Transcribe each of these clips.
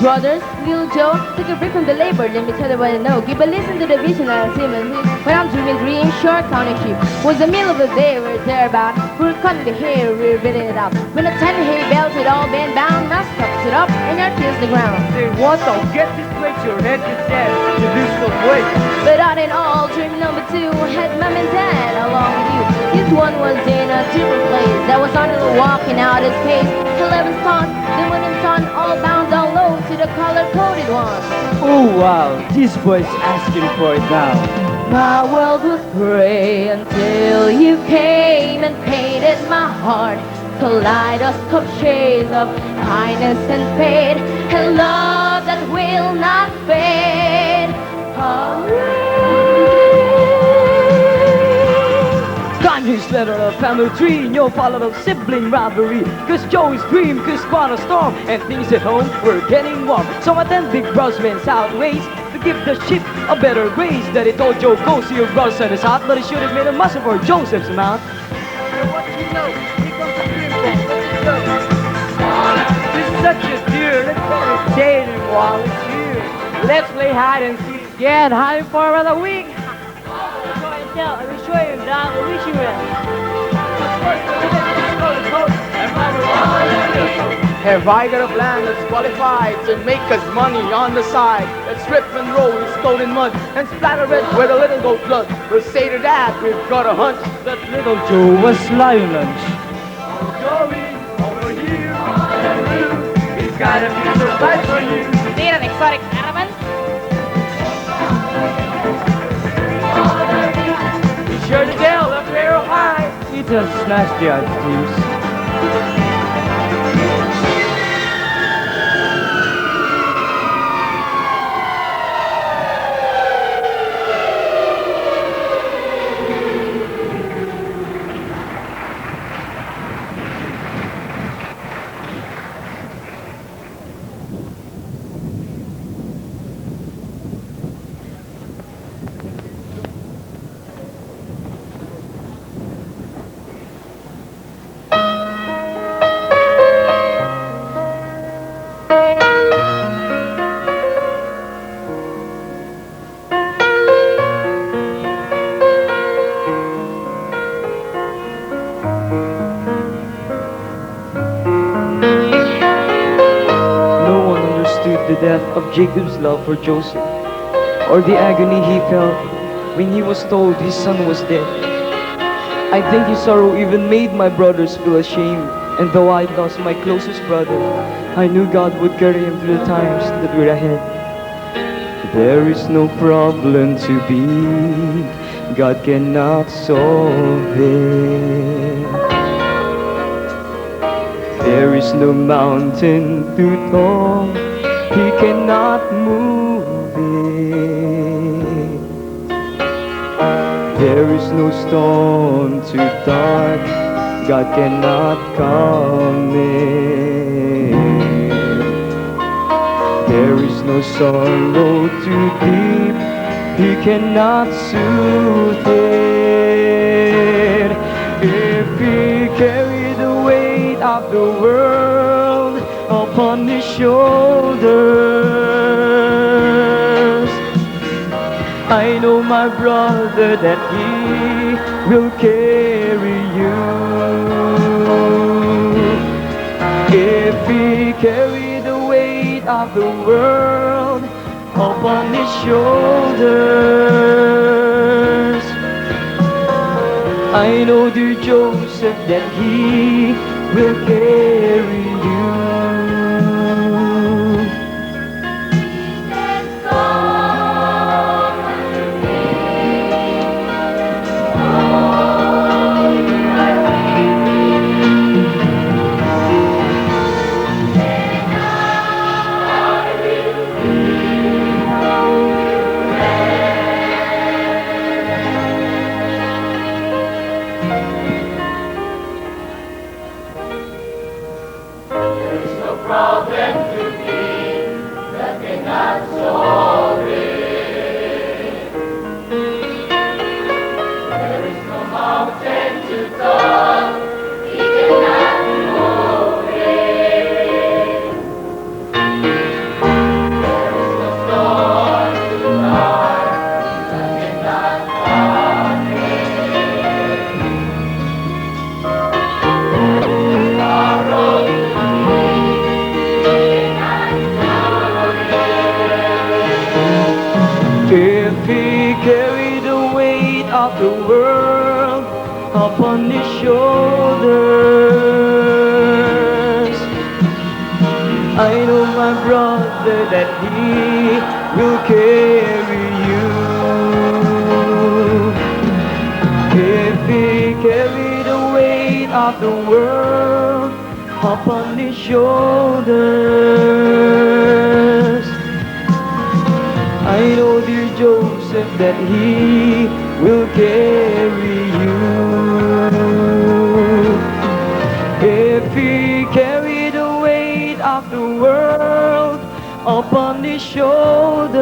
brothers, little Joe, took a break from the labor. Let me tell you what I know. Give a listen to the vision I see and when I'm dreaming green, short county sheep. Was the middle of the day, we're thereabout. We're cutting the hair, we're bidding it up. When the 10 hay bells had all been bound, now stuff it up and our tears the ground. Say what? I'll get this straight. Your head is dead. You lose some weight. But all in all, dream number two had mom and dad along with you. This one was in a different place that was on the walking out his pace. 11 thought, the winning son, all bound down low to the color-coded one. Oh wow, this boy's asking for it now. My world was gray until you came and painted my heart. Kaleidoscope shades of kindness and fate, and love that will not fade. Climb his ladder of family tree, no follow of sibling rivalry. Cause Joe is green, cause quite a storm, and things at home were getting warm. So I attend Big Brosman's outways to give the ship a better grace. That he told Joe, go see your brother son is hot, but he should have made a muscle for Joseph's amount. What you know? Here comes the green ball. This is such a deer. Let's go to dating while it's here. Let's play hide and seek. Get hiding for another week. I will show you down the reaching well. Have I got a plan that's qualified to make us money on the side? Let's rip and roll with stone and mud and splatter it with a little goat blood. We'll say to that we've got a hunch that little Joe was lion lunch. Going over here, he's got a piece of life for you. Need an exotic caravan? Sure to tell a pair of eyes. He just smashed the ice creams. The death of Jacob's love for Joseph, or the agony he felt when he was told his son was dead. I think his sorrow even made my brothers feel ashamed, and though I lost my closest brother, I knew God would carry him through the times that were ahead. There is no problem to be, God cannot solve it. There is no mountain too tall, He cannot move it. There is no storm too dark, God cannot calm it. There is no sorrow too deep, He cannot soothe it. If He carried the weight of the world upon His shoulders, I know my brother that He will carry you. If He carried the weight of the world upon His shoulders, I know dear Joseph that He will carry you. upon his shoulders. I know my brother that he will carry you. If he carry the weight of the world upon his shoulders, I know, dear Joseph, that he will carry you. If he carry the weight of the world upon his shoulders,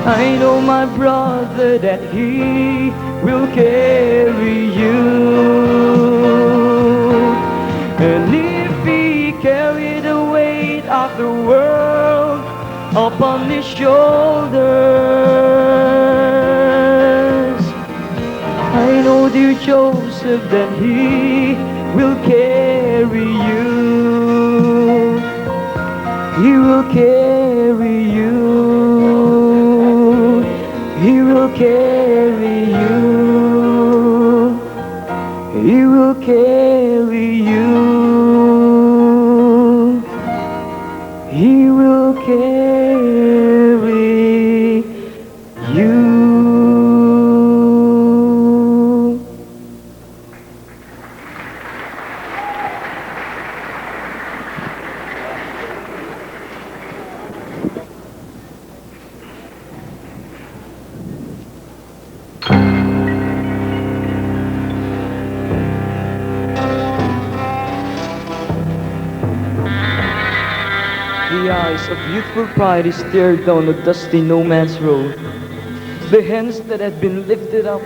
I know, my brother, that he will carry you. And if he carry the weight of the world upon his shoulders, I know, dear Joseph, that he will carry you. He will carry you. He will carry you. He will carry you. He will carry you. The eyes of youthful pride stared down a dusty no man's road. The hands that had been lifted up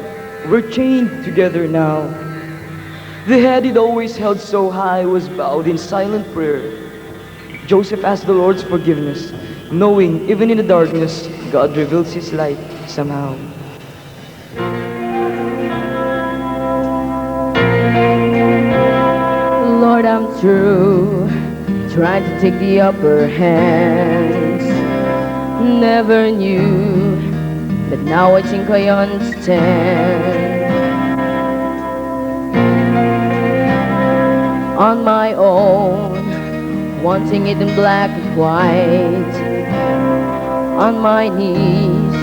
were chained together now. The head it always held so high was bowed in silent prayer. Joseph asked the Lord's forgiveness, knowing even in the darkness, God reveals his light somehow. Lord, I'm through trying to take the upper hand. Never knew, but now I think I understand. On my own, wanting it in black and white. On my knees,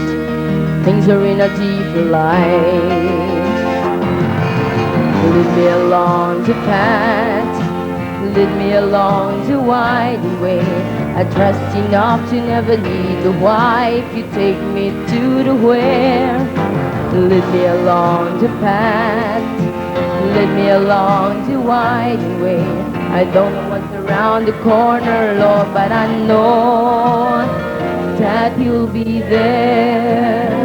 things are in a deeper light. Lead me along the path, lead me along the winding way. I trust enough to never need the why if you take me to the where. Lead me along the path, lead me along the winding way. I don't know what's around the corner, Lord, but I know that you'll be there.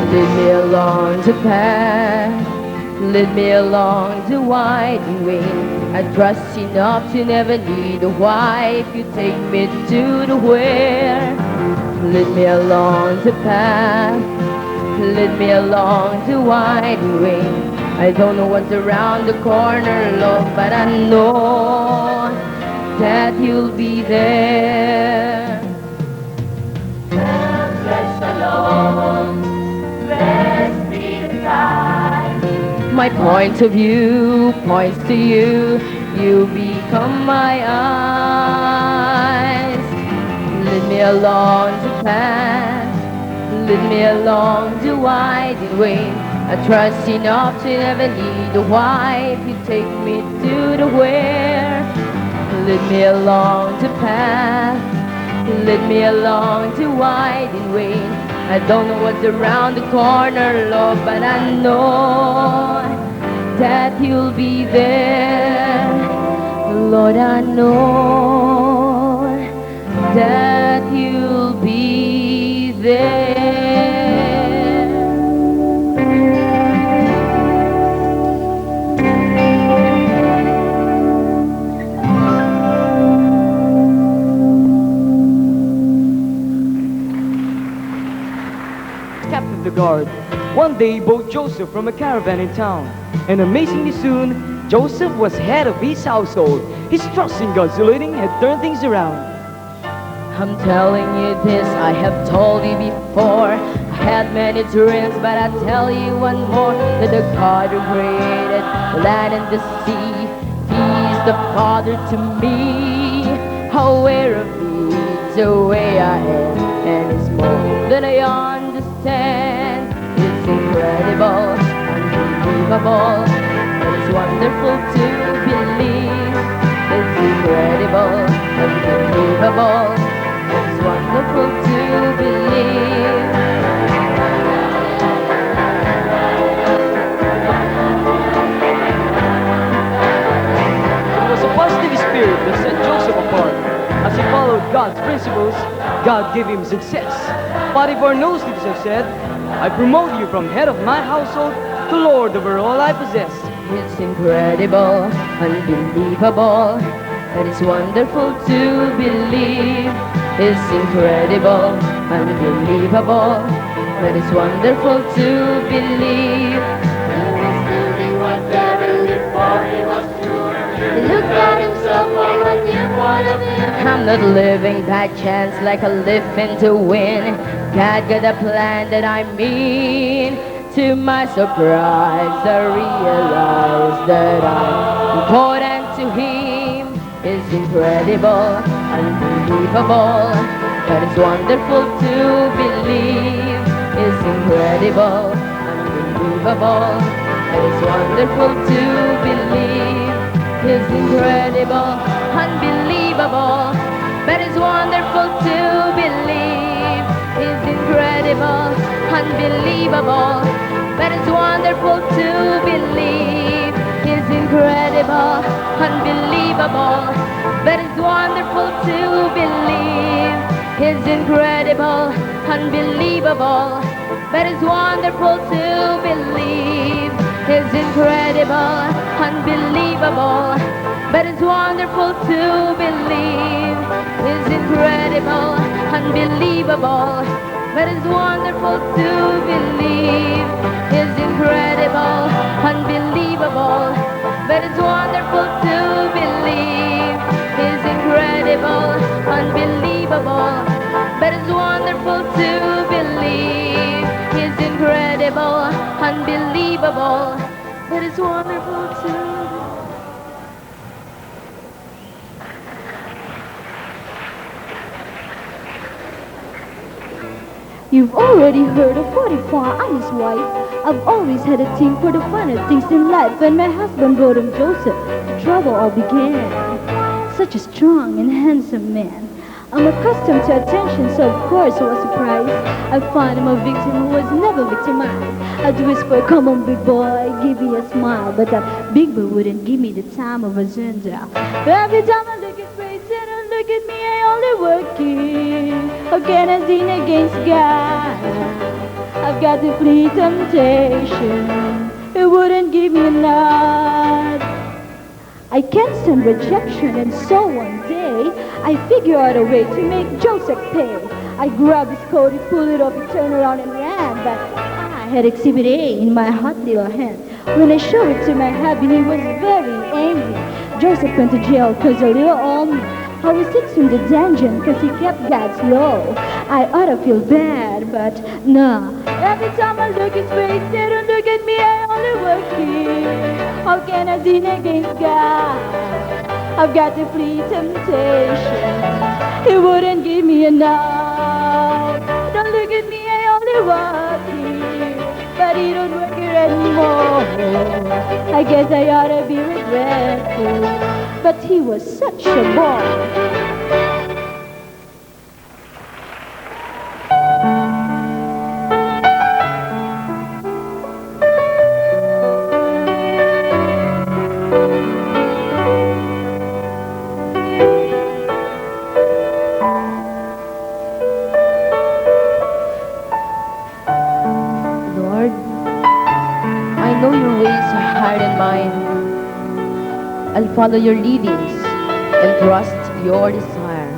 Lead me along the path, lead me along the winding way. I trust enough to never need a why if you take me to the where. Lead me along the path, lead me along the winding way. I don't know what's around the corner, Lord, but I know that you'll be there. Bless the Lord. Blessed be the God. My point of view points to you. You become my eyes. Lead me along the path, lead me along the winding way. I trust enough to never need a why if you take me to the where. Lead me along the path, lead me along the winding way. I don't know what's around the corner, Lord, but I know that you'll be there. Lord, I know that you'll be there. kept of the guard. One day, bought Joseph from a caravan in town, and amazingly soon, Joseph was head of his household. His trust in God's leading had turned things around. I'm telling you this, I have told you before. I had many dreams, but I tell you one more. That the God who created the land and the sea, He's the Father to me. Aware of me, the way I am, and it's more than I understand. It's incredible, unbelievable, but it's wonderful to believe. It's incredible, unbelievable, it's wonderful to believe. It was a positive spirit that set Joseph apart. As he followed God's principles, God gave him success. Potiphar knows this have said, I promote you from head of my household to Lord over all I possess. It's incredible, unbelievable, and it's wonderful to believe. It's incredible, unbelievable, but it's wonderful to believe. He looked at himself like a new point of view. I'm not living by chance like a leaf in the wind. God got a plan that I mean. To my surprise, I realized that I'm important to Him. It's incredible, unbelievable, but it's wonderful to believe. It's incredible, unbelievable, but it's wonderful to believe. It's incredible, unbelievable, but it's wonderful to believe. It's incredible, unbelievable, but it's wonderful to believe. It's incredible, unbelievable, but it's wonderful to believe. It's incredible, unbelievable, but it's wonderful to believe. It's incredible, unbelievable, but it's wonderful to believe. It's incredible, unbelievable, but it's wonderful to believe. It's incredible, unbelievable, but it's wonderful to believe. It's incredible, unbelievable, but it's wonderful to believe. It's incredible, unbelievable, but it's wonderful to believe. You've already heard of Potiphar and his wife. I've always had a thing for the finer things in life. When my husband brought him Joseph, the trouble all began. Such a strong and handsome man. I'm accustomed to attention, so of course I was surprised. I found him a victim who was never victimized. I'd whisper, come on big boy, give me a smile. But that big boy wouldn't give me the time of a Zenda. Every time I look at face, they don't look at me, I only working. Again and sin against God. I've got to flee temptation. It wouldn't give me a nod. I can't stand rejection, and so one day I figure out a way to make Joseph pay. I grabbed his coat, he pulled it up, he turned around and ran. But I had Exhibit A in my hot little hand. When I showed it to my hubby, he was very angry. Joseph went to jail because a little old me. I was six in the dungeon because he kept God's law. I ought to feel bad, but nah. Every time I look his face, they don't look at me, I only work here. How can I sin against God? I've got to flee temptation. He wouldn't give me enough. Don't look at me, I only work here. But he don't work here anymore. I guess I ought to be regretful. But he was such a boy. Lord, I know your ways are higher than mine. I'll follow your leadings and trust your desire.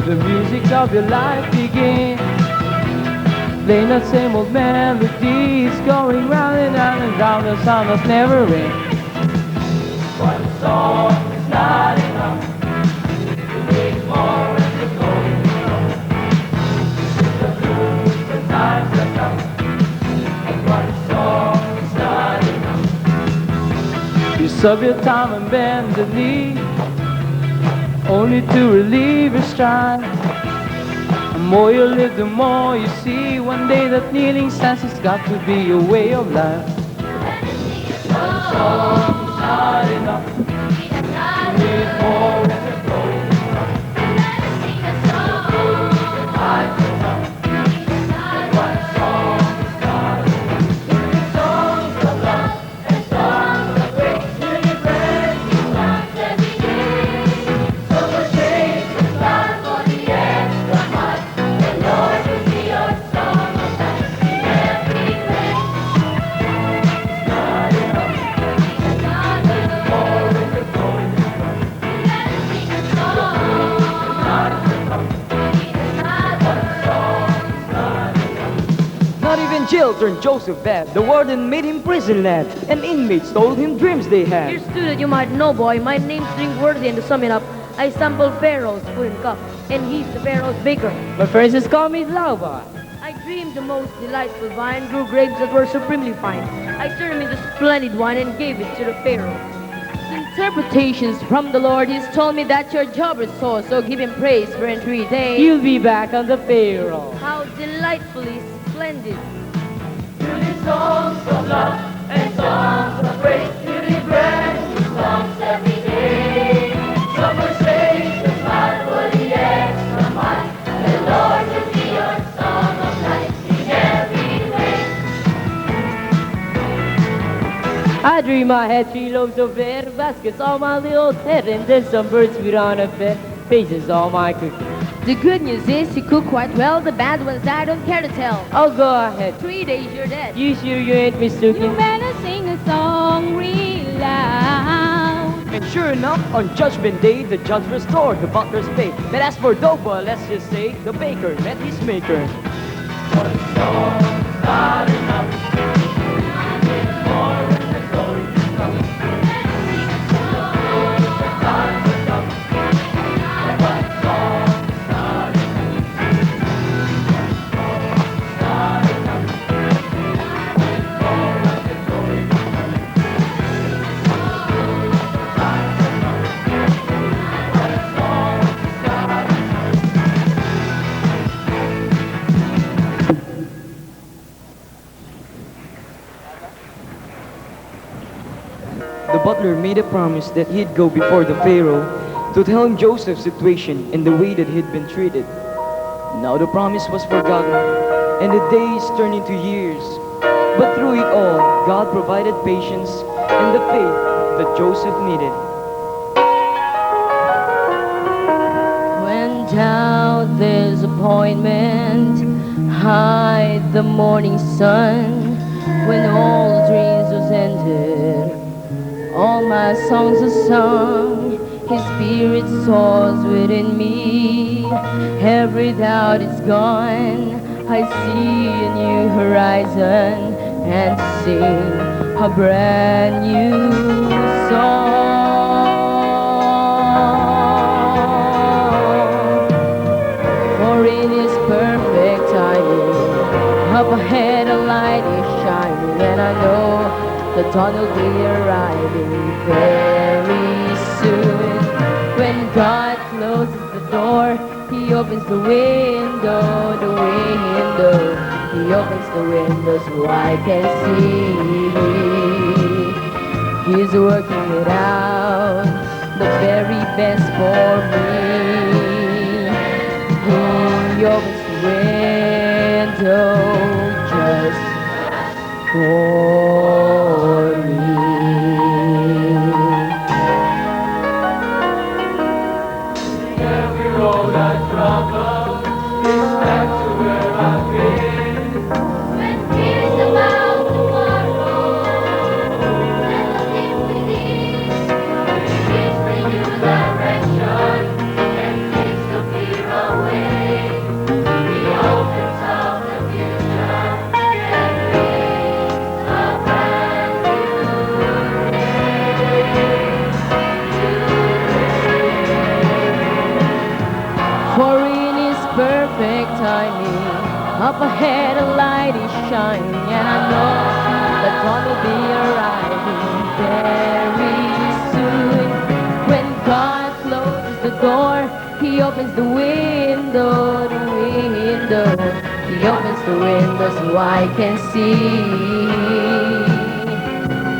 the music of your life begin. Playing that same old melodies, going round and round and round, the sound of never end. One song is not enough. You need more and you're going wrong. The blues, the times are tough. And one song is not enough. You serve your time and bend the knee, only to relieve your strife. The more you live, the more you see. One day that kneeling stands has got to be a way of life. One song is not enough. You need more and you're going wrong. The times are tough. One song is not enough. Songs of love and songs of grace, really brand new songs every day. So much change is God for the extra mile. The Lord will be your song of life in every way. Not enough. More when you're going wrong. Not enough. One song is not enough. Not even jail turned Joseph bad. The warden made him prison lad, and inmates told him dreams they had. Here's two that you might know, boy. My name's Drinkworthy, and to sum it up, I sampled Pharaoh's food and cup, and he's the Pharaoh's baker. My friends just call me Lava. I dreamed the most delightful vine grew grapes that were supremely fine. I turned them into splendid wine and gave it to the Pharaoh. Interpretations from the Lord, he's told me that your job is so give him praise for in 3 days. You'll be back on the payroll. How delightfully splendid. Songs of love and songs of praise, beauty brand new songs every day. Summer shades the smile for the extra mile. The Lord will be your song of life in every way. I dream I had 3 loaves of bread, baskets on my little head, and then some birds feed on a bed, faces all my cooking. The good news is you cook quite well. The bad ones I don't care to tell. Oh, go ahead. 3 days you're dead. You sure you ain't mistaken? You better sing a song real loud. And sure enough, on Judgment Day, the judge restored the butler's pay. But as for Doba, let's just say, the baker met his maker. One song is not enough. More when the going wrong. The times are tough. And one song is not enough. Not enough. More when the going wrong. Times are tough. One song is not The butler made a promise that he'd go before the Pharaoh to tell him Joseph's situation and the way that he'd been treated. Now the promise was forgotten, and the days turned into years. But through it all, God provided patience and the faith that Joseph needed. When doubt, disappointment hide the morning sun, when all dreams was ended, all my songs are sung, his spirit soars within me, every doubt is gone, I see a new horizon and sing a brand new song. For in his perfect timing, up ahead a light is shining, and I know the dawn will be arriving very soon. When God closes the door, he opens the window, he opens the window so I can see. He's working it out, the very best for me. He opens the window just for me. Every road I travel is back to where I've been. When fears about tomorrow settle deep within, it gives me new direction and takes the fear away. Up ahead a light is shining, and I know that dawn will be arriving very soon. When God closes the door, He opens the window, He opens the window so I can see.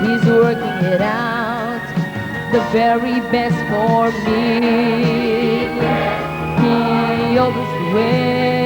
He's working it out, the very best for me. He opens the window.